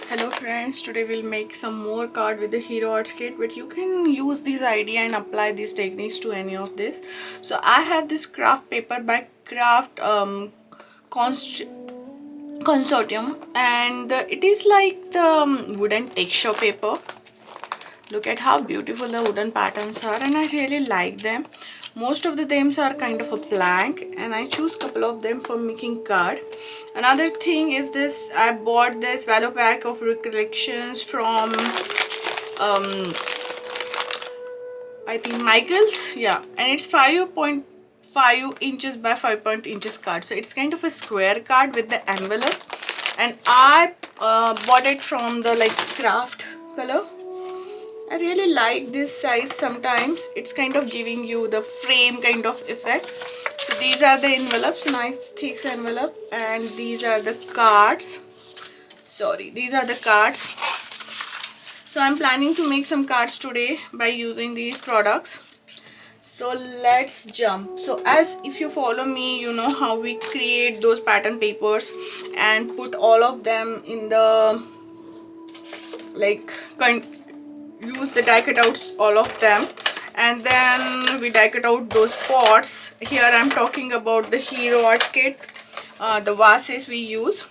Hello friends, today we'll make some more card with the Hero Arts kit, but you can use this idea and apply these techniques to any of this. So I have this craft paper by Craft Consortium, and it is like the wooden texture paper. Look at how beautiful the wooden patterns are, and I really like them. Most of the themes are kind of a blank, and I choose couple of them for making card. Another thing is this, I bought this value pack of recollections from I think Michael's, yeah, and it's 5.5 inches by 5 inches card, so it's kind of a square card with the envelope, and I bought it from the like craft color. I really like this size. Sometimes it's kind of giving you the frame kind of effect. So these are the envelopes, nice thick envelope, and these are the cards. Sorry, these are the cards. So I'm planning to make some cards today by using these products. So let's jump. So as if you follow me, you know how we create those pattern papers and put all of them in the like use the die cutouts, all of them, and then we die cut out those pots. Here I'm talking about the Hero Art kit, the vases we use.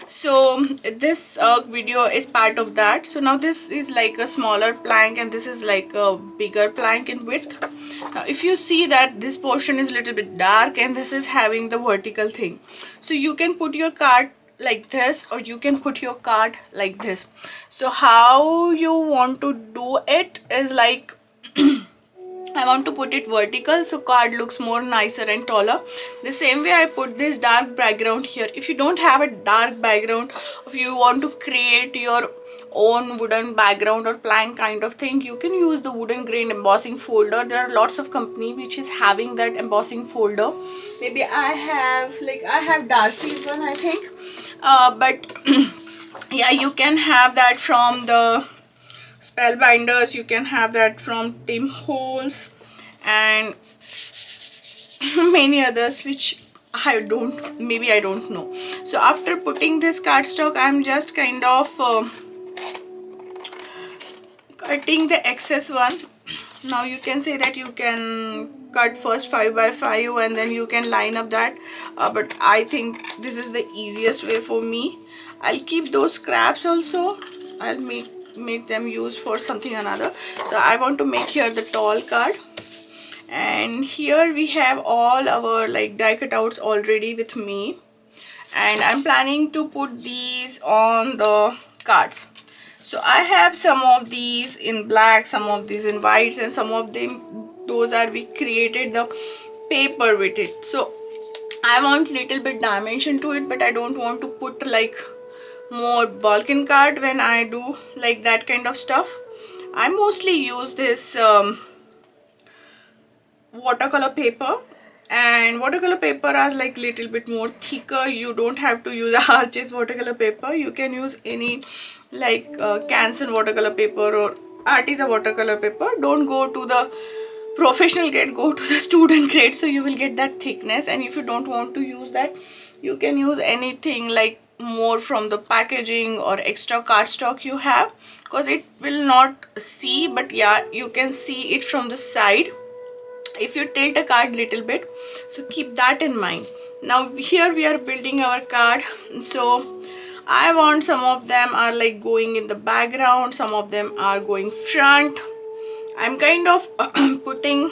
So this video is part of that. So now this is like a smaller plank, and this is like a bigger plank in width. Now if you see that this portion is a little bit dark, and this is having the vertical thing, so you can put your card like this, or you can put your card like this. So how you want to do it is like I want to put it vertical, so card looks more nicer and taller. The same way I put this dark background here. If you don't have a dark background, if you want to create your own wooden background or plank kind of thing, you can use the wooden grain embossing folder. There are lots of company which is having that embossing folder. Maybe I have Darcy's one, I think, but yeah, you can have that from the Spellbinders, you can have that from Tim Holtz, and many others which I don't know. So after putting this cardstock, I'm just kind of cutting the excess one. Now you can say that you can cut first 5 by 5 and then you can line up that, but I think this is the easiest way for me. I'll keep those scraps also. I'll make them use for something another. So I want to make here the tall card, and here we have all our like die cutouts already with me, and I'm planning to put these on the cards. So I have some of these in black, some of these in whites, and some of them, those are we created the paper with it. So I want little bit dimension to it, but I don't want to put like more bulk card when I do like that kind of stuff. I mostly use this watercolor paper, and watercolor paper is like little bit more thicker. You don't have to use a Arches watercolor paper. You can use any like Canson watercolor paper or Artisa watercolor paper. Don't go to the professional grade, go to the student grade, so you will get that thickness. And if you don't want to use that, you can use anything like more from the packaging or extra cardstock you have, because it will not see, but yeah, you can see it from the side if you tilt a card little bit. So keep that in mind. Now here we are building our card. So I want some of them are like going in the background, some of them are going front. I'm kind of putting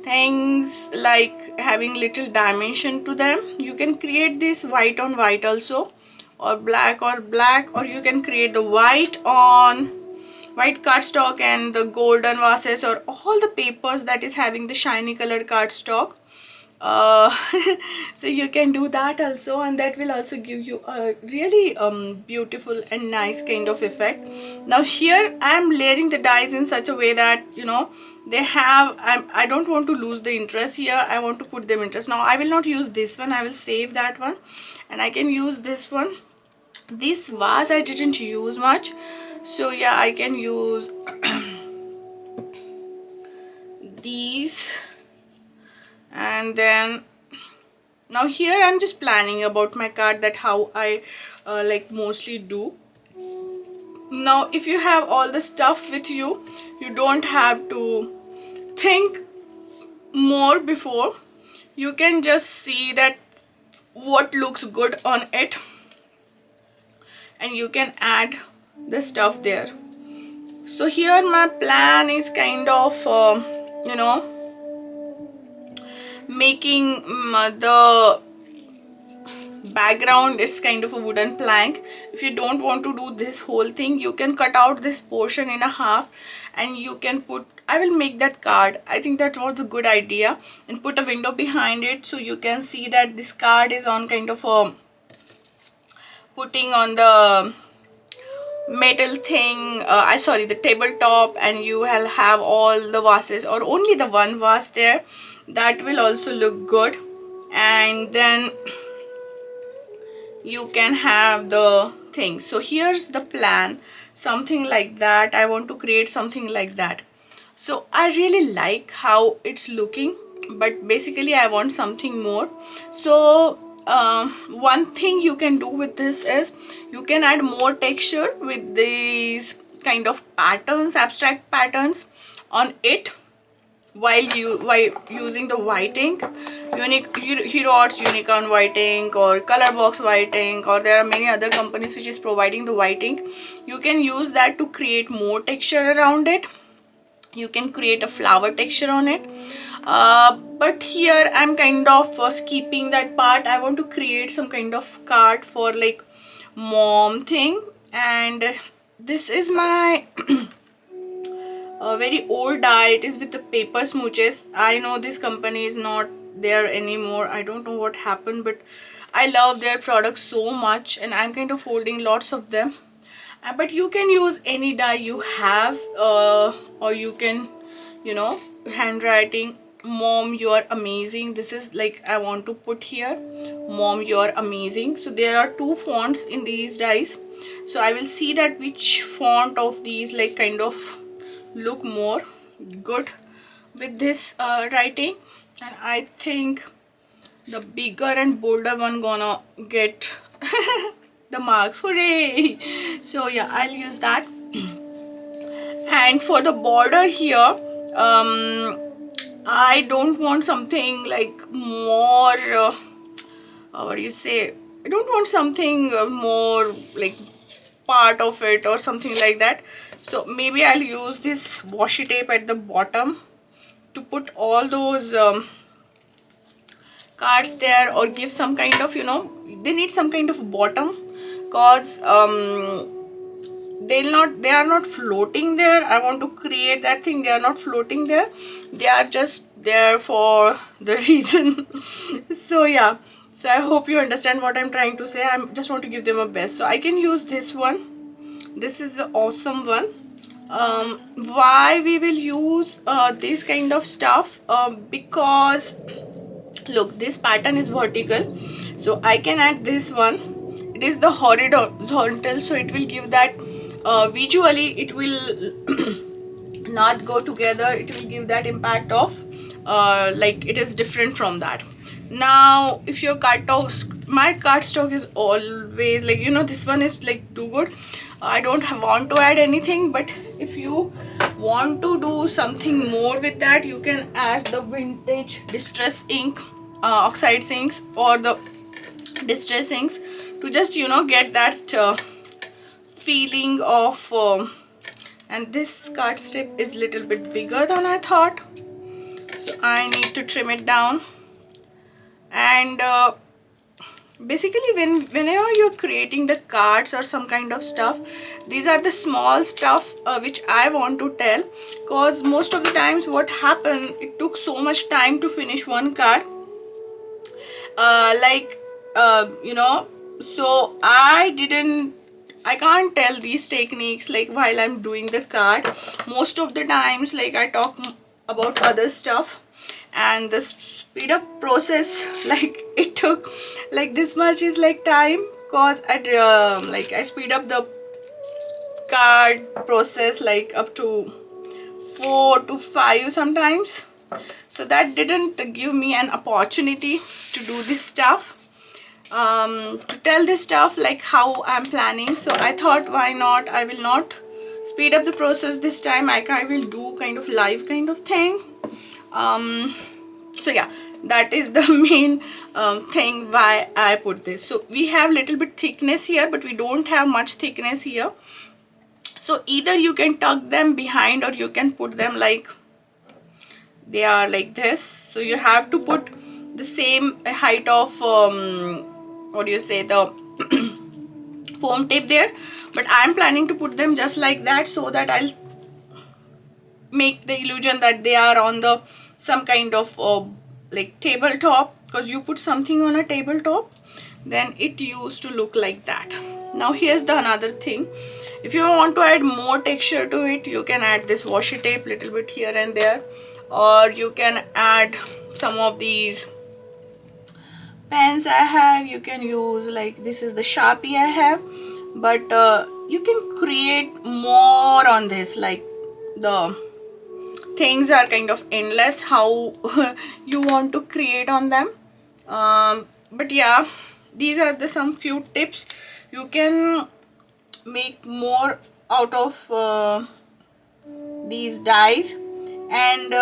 things like having little dimension to them. You can create this white on white also, or black, or you can create the white on white cardstock and the golden vases, or all the papers that is having the shiny colored cardstock. uh, so you can do that also, and that will also give you a really beautiful and nice kind of effect. Now here I am layering the dies in such a way that, you know, they have, I don't want to lose the interest here. I want to put them interest. Now I will not use this one, I will save that one, and I can use this one. This vase I didn't use much, so yeah, I can use these. And then now here I'm just planning about my card, that how I like mostly do. Now if you have all the stuff with you, you don't have to think more before. You can just see that what looks good on it, and you can add the stuff there. So here my plan is kind of you know, making the background is kind of a wooden plank. If you don't want to do this whole thing, you can cut out this portion in a half, and you can put, I will make that card, I think that was a good idea, and put a window behind it, so you can see that this card is on kind of a putting on the metal thing, sorry, the tabletop, and you will have all the vases or only the one vase there. That will also look good. And then you can have the thing. So here's the plan, something like that. I want to create something like that. So I really like how it's looking, but basically I want something more. So one thing you can do with this is you can add more texture with these kind of patterns, abstract patterns on it, while using the white ink, Hero Arts Unicorn white ink or Colorbox white ink, or there are many other companies which is providing the white ink. You can use that to create more texture around it. You can create a flower texture on it, but here I'm kind of skipping that part. I want to create some kind of card for like mom thing, and this is my a very old die. It is with the paper smooches. I know this company is not there anymore. I don't know what happened, but I love their products so much, and I'm kind of holding lots of them. But you can use any die you have, or you can, you know, handwriting, mom you are amazing. This is like I want to put here, mom you are amazing. So there are two fonts in these dies, so I will see that which font of these like kind of look more good with this writing, and I think the bigger and bolder one gonna get the marks. Hooray! So yeah, I'll use that. And for the border here, I don't want something like more what do you say, I don't want something more like part of it or something like that. So maybe I'll use this washi tape at the bottom to put all those cards there, or give some kind of, you know, they need some kind of bottom, cause they are not floating there. I want to create that thing. They are not floating there, they are just there for the reason. So yeah, so I hope you understand what I'm trying to say. I just want to give them a best. So I can use this one. This is the awesome one. Why we will use this kind of stuff, because look, this pattern is vertical, so I can add this one. It is the horizontal, so it will give that visually it will not go together. It will give that impact of like it is different from that. Now if your cardstock, my cardstock is always like, you know, this one is like too good. I don't want to add anything, but if you want to do something more with that, you can add the vintage distress ink, oxide inks, or the distress inks, to just, you know, get that feeling of and this card strip is little bit bigger than I thought, so I need to trim it down. And basically whenever you're creating the cards or some kind of stuff, these are the small stuff which I want to tell, because most of the times what happened, it took so much time to finish one card, like you know, so I can't tell these techniques like while I'm doing the card. Most of the times like I talk about other stuff, and the speed up process like it took like this much is like time, cause I speed up the card process like up to 4 to 5 sometimes. So that didn't give me an opportunity to do this stuff, to tell this stuff like how I'm planning. So I thought, why not, I will not speed up the process this time. I will do kind of live kind of thing. So yeah, that is the main thing why I put this. So we have little bit thickness here, but we don't have much thickness here. So either you can tuck them behind, or you can put them like they are like this. So you have to put the same height of what do you say, the foam tape there, but I'm planning to put them just like that, so that I'll make the illusion that they are on the some kind of like tabletop, because you put something on a tabletop, then it used to look like that. Now here's the another thing. If you want to add more texture to it, you can add this washi tape little bit here and there, or you can add some of these pens I have. You can use like this is the Sharpie I have, but you can create more on this. Like the things are kind of endless how you want to create on them. But yeah, these are the some few tips. You can make more out of these dies, and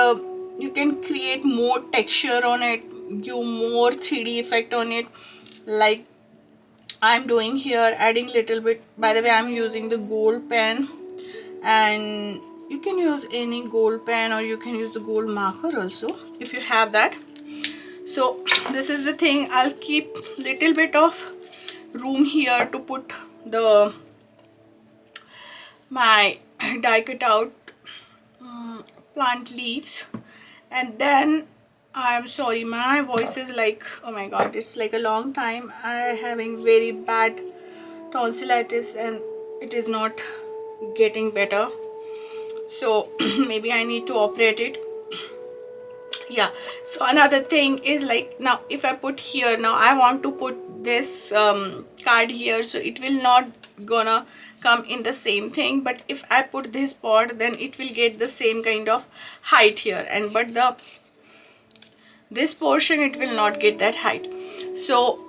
you can create more texture on it, give more 3D effect on it, like I'm doing here, adding little bit. By the way, I'm using the gold pen, and you can use any gold pen, or you can use the gold marker also if you have that. So this is the thing. I'll keep little bit of room here to put the my die cut out plant leaves. And then I'm sorry, my voice is like, oh my god, it's like a long time. I having very bad tonsillitis and it is not getting better, so maybe I need to operate it. Yeah, so another thing is like, now if I put here, now I want to put this card here, so it will not gonna come in the same thing, but if I put this part, then it will get the same kind of height here, and but the this portion it will not get that height. So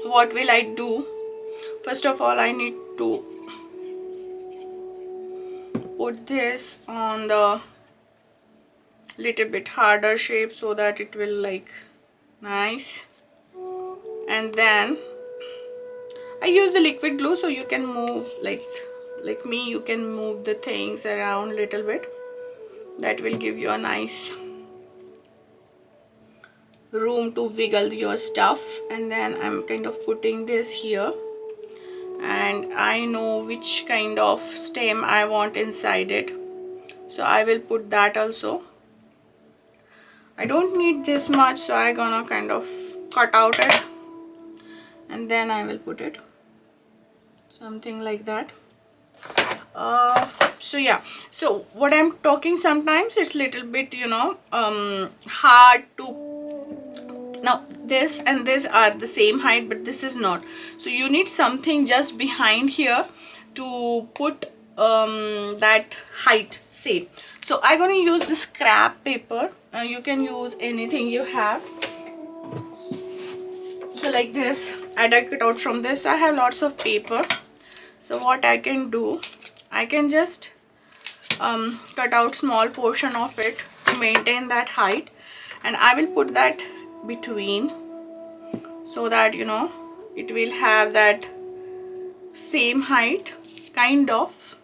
what will I do? First of all, I need to put this on the little bit harder shape so that it will like nice. And then I use the liquid glue, so you can move like me, you can move the things around little bit. That will give you a nice room to wiggle your stuff. And then I'm kind of putting this here, and I know which kind of stem I want inside it, so I will put that also. I don't need this much, so I'm gonna kind of cut out it, and then I will put it something like that. So yeah, so what I'm talking, sometimes it's little bit, you know, hard to. Now this and this are the same height, but this is not, so you need something just behind here to put that height same. So I'm gonna use the scrap paper. You can use anything you have. So like this, I dug it out from this. I have lots of paper, so what I can do, I can just cut out small portion of it to maintain that height, and I will put that between, so that, you know, it will have that same height kind of,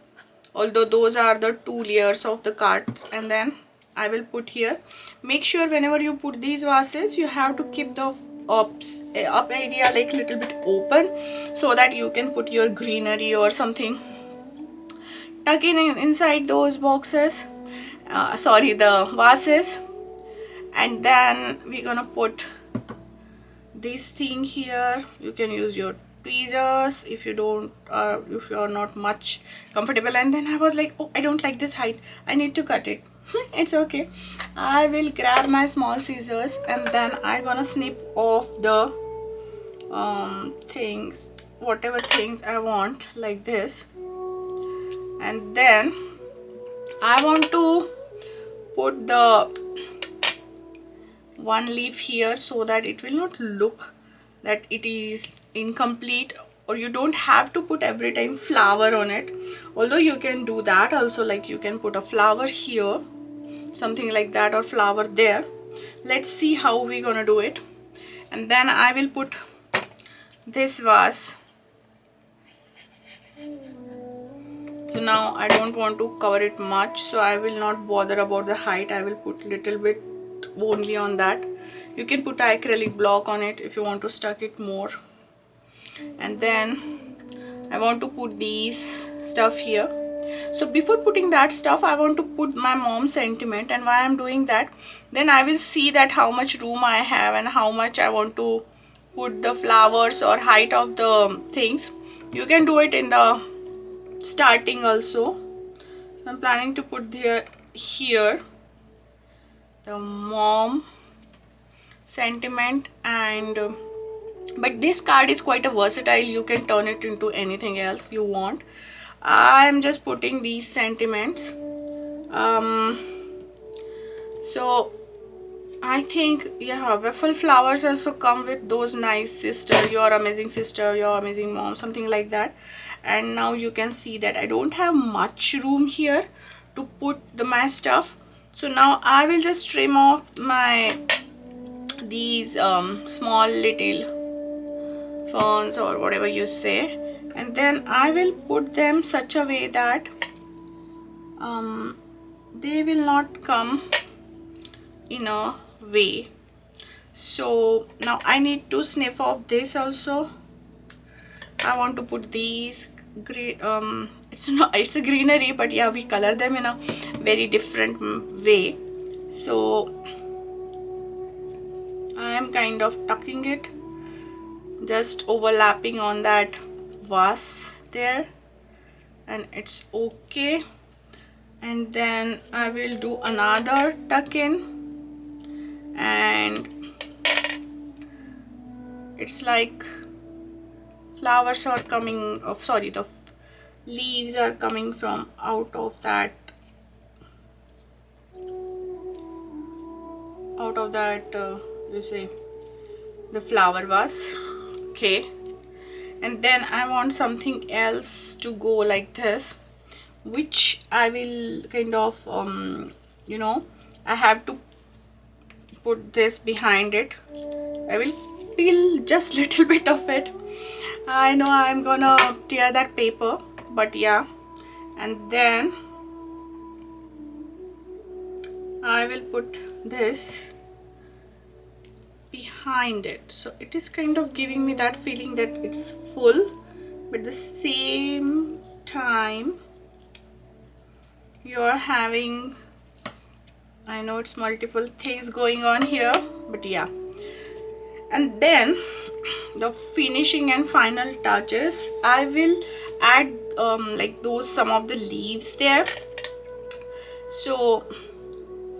although those are the two layers of the cards. And then I will put here. Make sure whenever you put these vases, you have to keep the up area like little bit open, so that you can put your greenery or something, tuck in inside those boxes, sorry, the vases. And then we're gonna put this thing here. You can use your tweezers if you don't, if you are not much comfortable. And then I was like, oh, I don't like this height, I need to cut it. It's okay, I will grab my small scissors and then I'm gonna snip off the things, whatever things I want, like this. And then I want to put the one leaf here so that it will not look that it is incomplete, or you don't have to put every time flower on it, although you can do that also, like you can put a flower here, something like that, or flower there. Let's see how we're gonna do it. And then I will put this vase. So now I don't want to cover it much, so I will not bother about the height. I will put little bit only on that. You can put an acrylic block on it if you want to stuck it more. And then I want to put these stuff here. So before putting that stuff, I want to put my mom's sentiment. And why I'm doing that, then I will see that how much room I have and how much I want to put the flowers or height of the things. You can do it in the starting also. So I'm planning to put here the mom sentiment. And but this card is quite a versatile, you can turn it into anything else you want. I'm just putting these sentiments. So I think, yeah, waffle flowers also come with those nice sister, your amazing sister, your amazing mom, something like that. And now you can see that I don't have much room here to put my stuff. So now I will just trim off these small little ferns or whatever you say, and then I will put them such a way that they will not come in a way. So now I need to sniff off this also. I want to put these green, it's a greenery, but yeah, we color them in a very different way. So I am kind of tucking it, just overlapping on that vase there, and it's okay. And then I will do another tuck in, and it's like flowers are coming of, sorry, the leaves are coming from out of that you say the flower vase. Okay, and then I want something else to go like this, which I will kind of you know, I have to put this behind it. I will peel just little bit of it. I know I'm gonna tear that paper, but yeah. And then I will put this behind it, so it is kind of giving me that feeling that it's full, but at the same time you're having, I know it's multiple things going on here, but yeah. And then the finishing and final touches, I will add like those some of the leaves there. So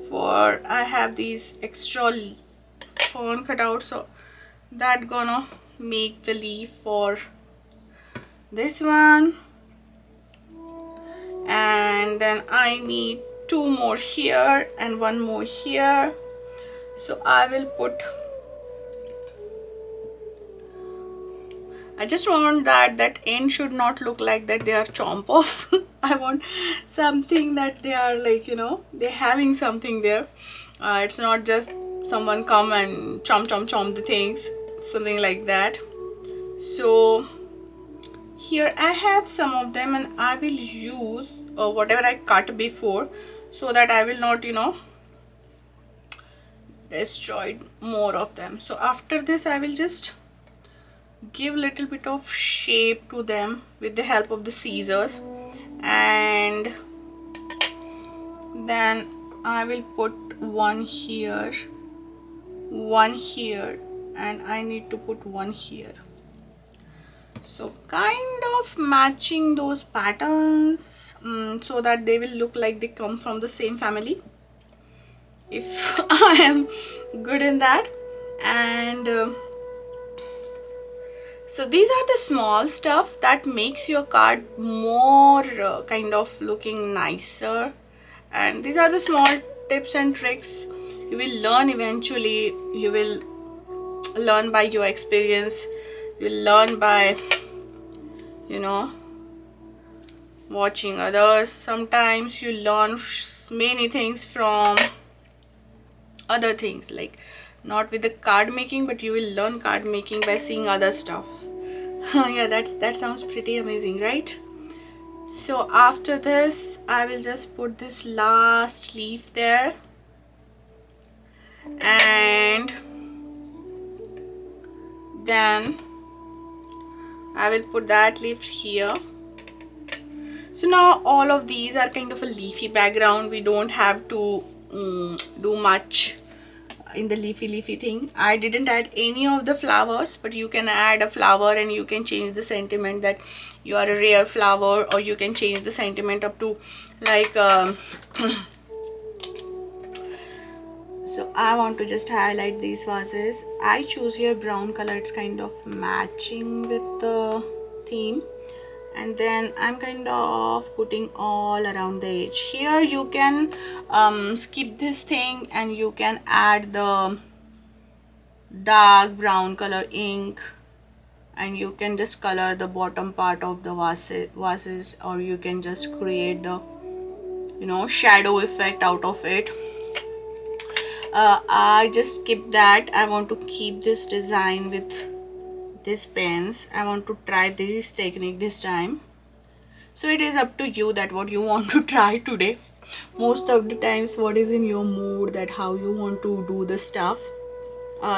for I have these extra fern cut out, so that gonna make the leaf for this one. And then I need two more here and one more here, so I will put, I just want that end should not look like that they are chomp off. I want something that they are like, you know, they're having something there. It's not just someone come and chomp the things, something like that. So here I have some of them, and I will use whatever I cut before, so that I will not, you know, destroy more of them. So after this I will just give little bit of shape to them with the help of the scissors, and then I will put one here, one here, and I need to put one here. So kind of matching those patterns so that they will look like they come from the same family, if I am good in that. And so these are the small stuff that makes your card more kind of looking nicer, and these are the small tips and tricks you will learn eventually. You will learn by your experience, you will learn by, you know, watching others. Sometimes you learn many things from other things, like not with the card making, but you will learn card making by seeing other stuff. Yeah, that sounds pretty amazing, right? So after this I will just put this last leaf there, and then I will put that leaf here. So now all of these are kind of a leafy background. We don't have to do much in the leafy thing. I didn't add any of the flowers, but you can add a flower and you can change the sentiment that you are a rare flower, or you can change the sentiment up to like so I want to just highlight these vases. I choose here brown color, it's kind of matching with the theme. And then I'm kind of putting all around the edge. Here you can skip this thing and you can add the dark brown color ink, and you can just color the bottom part of the vases, or you can just create the, you know, shadow effect out of it. I just skip that. I want to keep this design with these pens. I want to try this technique this time. So it is up to you that what you want to try today. Most of the times what is in your mood, that how you want to do the stuff.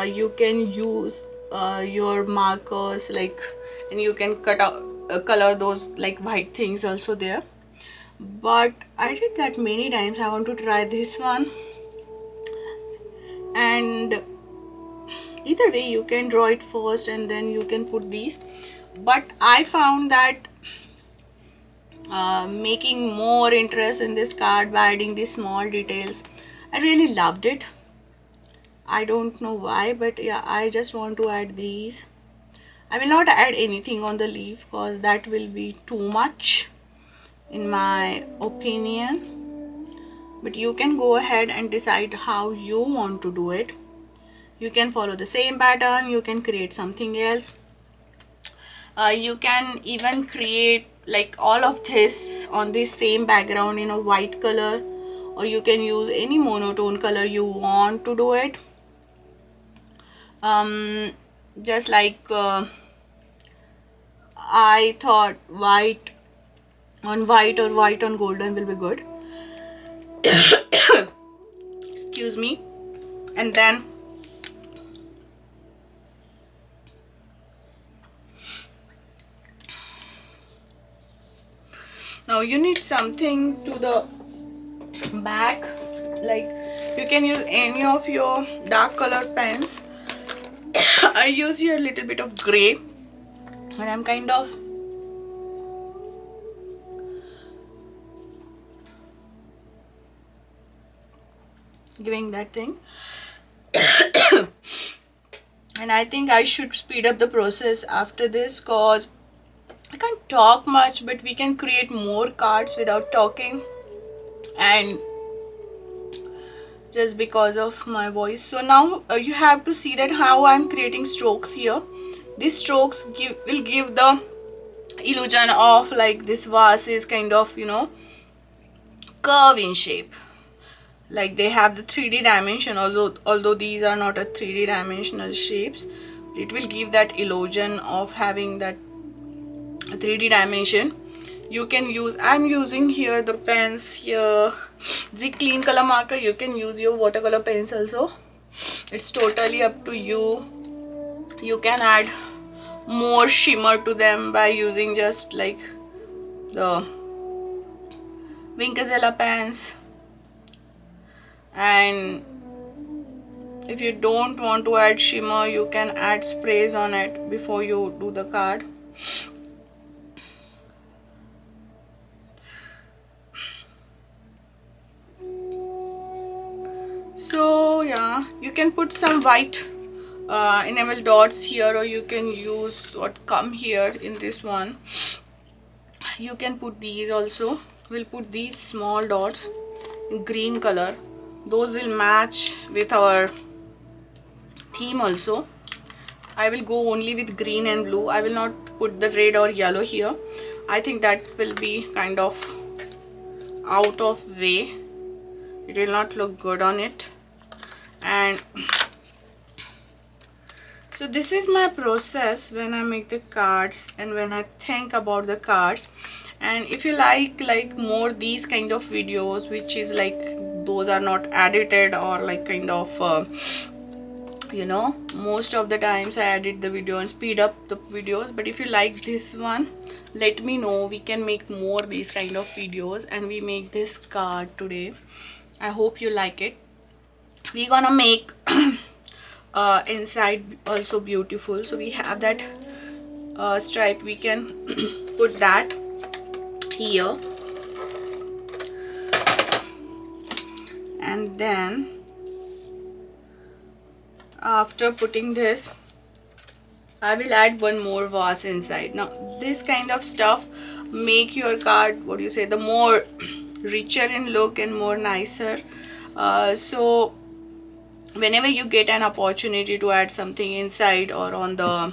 You can use your markers, like, and you can cut out color those like white things also there. But I did that many times. I want to try this one. And either way you can draw it first and then you can put these. But I found that making more interest in this card by adding these small details. I really loved it. I don't know why, but yeah, I just want to add these. I will not add anything on the leaf because that will be too much in my opinion. But you can go ahead and decide how you want to do it. You can follow the same pattern, you can create something else. You can even create like all of this on this same background in a white color, or you can use any monotone color you want to do it. Just like I thought white on white or white on golden will be good. Excuse me. And then now you need something to the back, like you can use any of your dark color pens. I use here a little bit of gray, and I'm kind of giving that thing. And I think I should speed up the process after this cause I can't talk much, but we can create more cards without talking, and just because of my voice. So now you have to see that how I'm creating strokes here. These strokes will give the illusion of like this vase is kind of, you know, curve in shape, like they have the 3D dimension, although these are not a 3D dimensional shapes. It will give that illusion of having that 3D dimension. You can use, I'm using here the pens here, the clean color marker. You can use your watercolor pens also. It's totally up to you. You can add more shimmer to them by using just like the Winkazella pens, and If you don't want to add shimmer, you can add sprays on it before you do the card. So yeah, you can put some white enamel dots here, or you can use what come here in this one. You can put these also. We'll put these small dots in green color. Those will match with our theme also. I will go only with green and blue. I will not put the red or yellow here. I think that will be kind of out of way. It will not look good on it. And so this is my process when I make the cards and when I think about the cards. And if you like more these kind of videos, which is like those are not edited, or like kind of you know, most of the times I edit the video and speed up the videos. But if you like this one, let me know. We can make more these kind of videos, and we make this card today. I hope you like it. We're gonna make inside also beautiful. So we have that stripe. We can put that here, and then after putting this, I will add one more vase inside. Now this kind of stuff make your card, what do you say, the more richer in look and more nicer. So whenever you get an opportunity to add something inside, or on the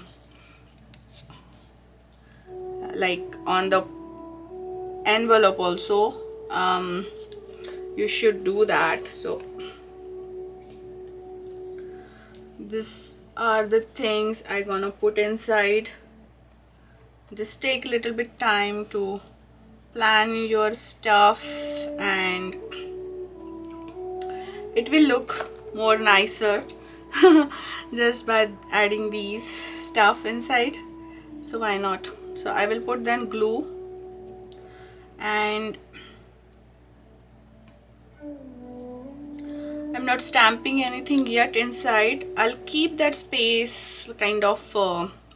like on the envelope also, you should do that. So these are the things I'm gonna put inside. Just take a little bit time to plan your stuff, and it will look more nicer just by adding these stuff inside. So why not? So I will put then glue, and I'm not stamping anything yet inside. I'll keep that space kind of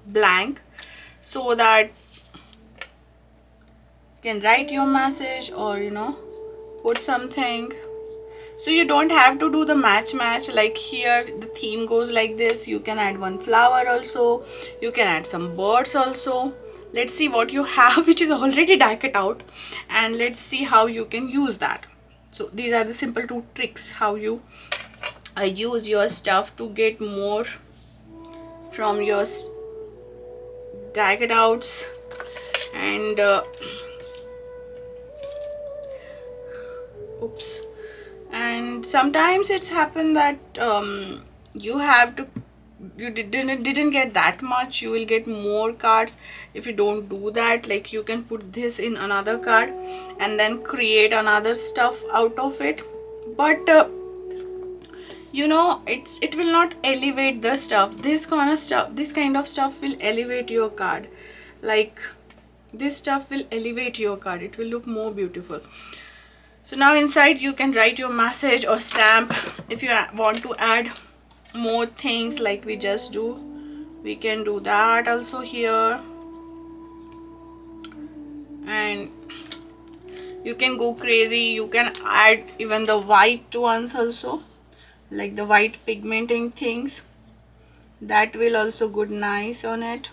blank, so that you can write your message, or you know, put something. So you don't have to do the match like here the theme goes like this. You can add one flower also, you can add some birds also. Let's see what you have which is already die cut out, and let's see how you can use that. So these are the simple 2 tricks how you use your stuff to get more from your die cut outs. And oops. And sometimes it's happened that you didn't get that much. You will get more cards if you don't do that. Like you can put this in another card and then create another stuff out of it. But you know, it will not elevate the stuff. This kind of stuff will elevate your card. Like this stuff will elevate your card. It will look more beautiful. So now inside you can write your message or stamp. If you want to add more things like we just do, we can do that also here. And you can go crazy. You can add even the white ones also, like the white pigmenting things. That will also good nice on it.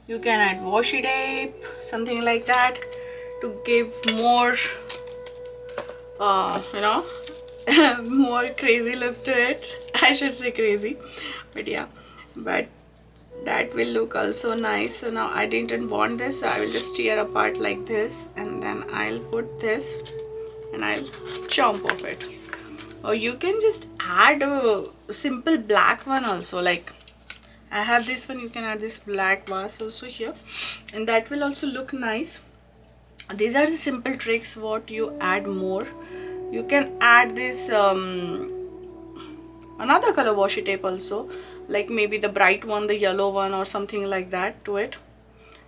You can add washi tape, something like that, to give more you know more crazy look to it. I should say crazy, but yeah, but that will look also nice. So now I didn't want this, so I will just tear apart like this, and then I'll put this and I'll chomp off it. Or you can just add a simple black one also. Like I have this one, you can add this black vase also here, and that will also look nice. These are the simple tricks what you add more. You can add this another color washi tape also, like maybe the bright one, the yellow one, or something like that to it,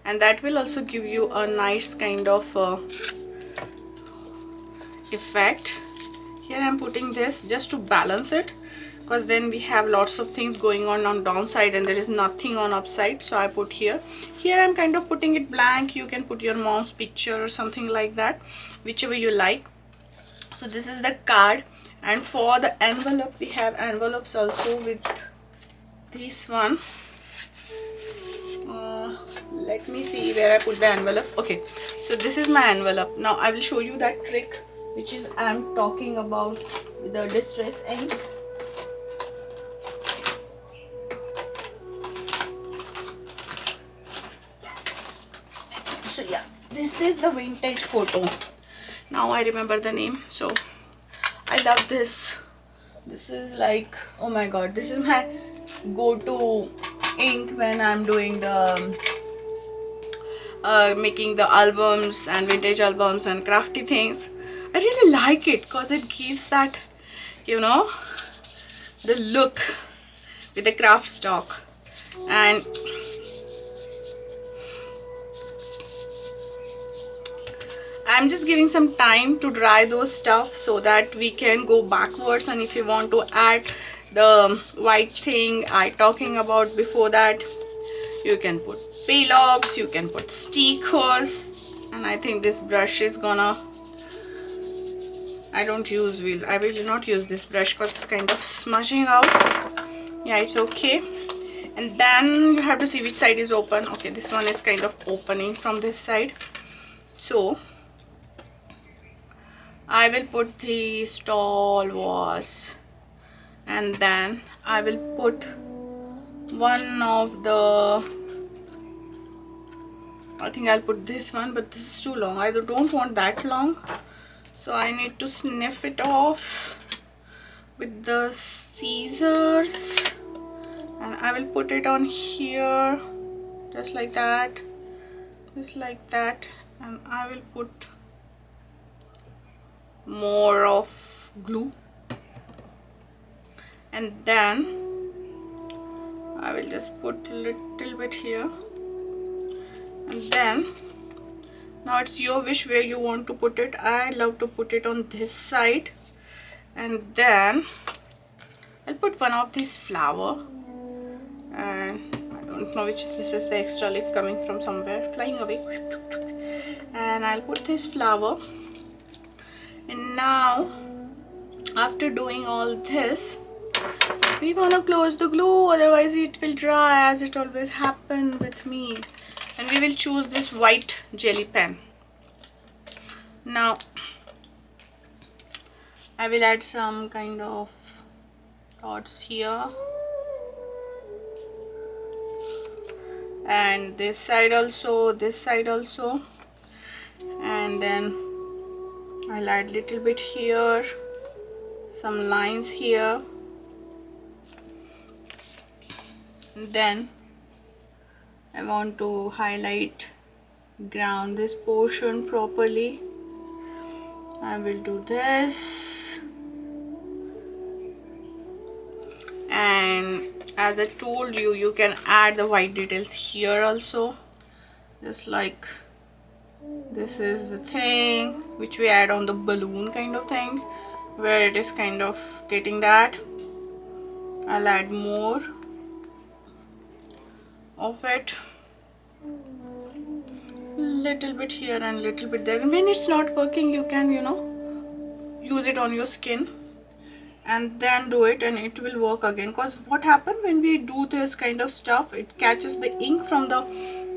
and that will also give you a nice kind of effect Here I'm putting this just to balance it, because then we have lots of things going on downside and there is nothing on upside. So I put here. Here I'm kind of putting it blank. You can put your mom's picture or something like that, whichever you like. So this is the card. And for the envelope, we have envelopes also with this one. Let me see where I put the envelope. Okay, so this is my envelope. Now I will show you that trick which is I'm talking about with the distress inks. So yeah, this is the vintage photo. Now I remember the name. So I love this. This is like, oh my god, this is my go-to ink when I'm doing the making the albums and vintage albums and crafty things. I really like it because it gives that, you know, the look with the craft stock. And I'm just giving some time to dry those stuff so that we can go backwards. And if you want to add the white thing I talking about before that, you can put pillows, you can put stickers. And I think this brush is gonna, I will not use this brush because it's kind of smudging out. Yeah, it's okay. And then you have to see which side is open. Okay, this one is kind of opening from this side. So I will put the stall was, and then I will put one of the, I think I'll put this one, but this is too long. I don't want that long, so I need to sniff it off with the scissors. And I will put it on here just like that, just like that. And I will put more of glue, and then I will just put a little bit here. And then now it's your wish where you want to put it. I love to put it on this side. And then I'll put one of these flower, and I don't know which, this is the extra leaf coming from somewhere, flying away. And I'll put this flower. And now after doing all this, we want to close the glue, otherwise it will dry, as it always happens with me. And we will choose this white jelly pen. Now I will add some kind of dots here, and this side also, this side also. And then I'll add little bit here, some lines here. And then I want to highlight, ground this portion properly. I will do this. And as I told you, you can add the white details here also, just like this is the thing which we add on the balloon kind of thing, where it is kind of getting that. I'll add more of it, little bit here and little bit there. And when it's not working, you can, you know, use it on your skin and then do it, and it will work again. Because what happens when we do this kind of stuff, it catches the ink from the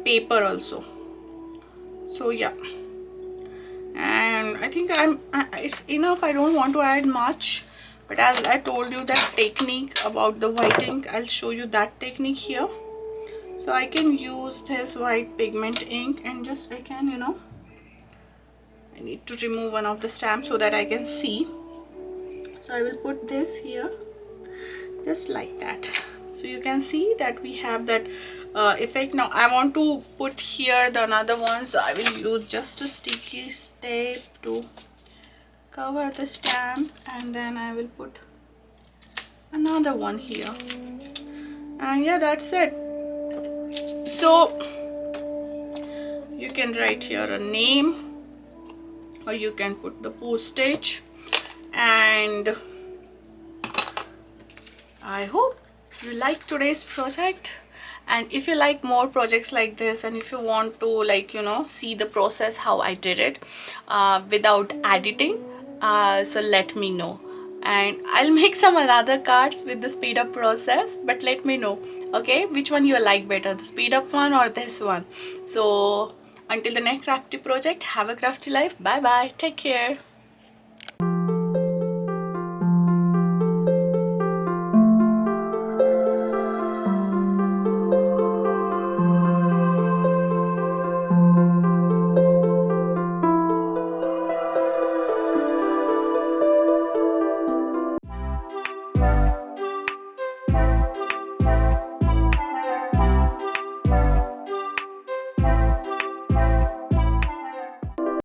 paper also. So yeah, and I think it's enough. I don't want to add much, but as I told you that technique about the white ink, I'll show you that technique here. So I can use this white pigment ink and just, I can, you know, I need to remove one of the stamps so that I can see. So I will put this here just like that, so you can see that we have that effect. Now I want to put here the another one, so I will use just a sticky tape to cover the stamp, and then I will put another one here, and yeah, that's it. So you can write here a name, or you can put the postage. And I hope you like today's project. And if you like more projects like this, and if you want to, like, you know, see the process how I did it without editing, so let me know, and I'll make some other cards with the speed up process. But let me know, okay, which one you like better, the speed up one or this one. So until the next crafty project, have a crafty life. Bye bye, take care.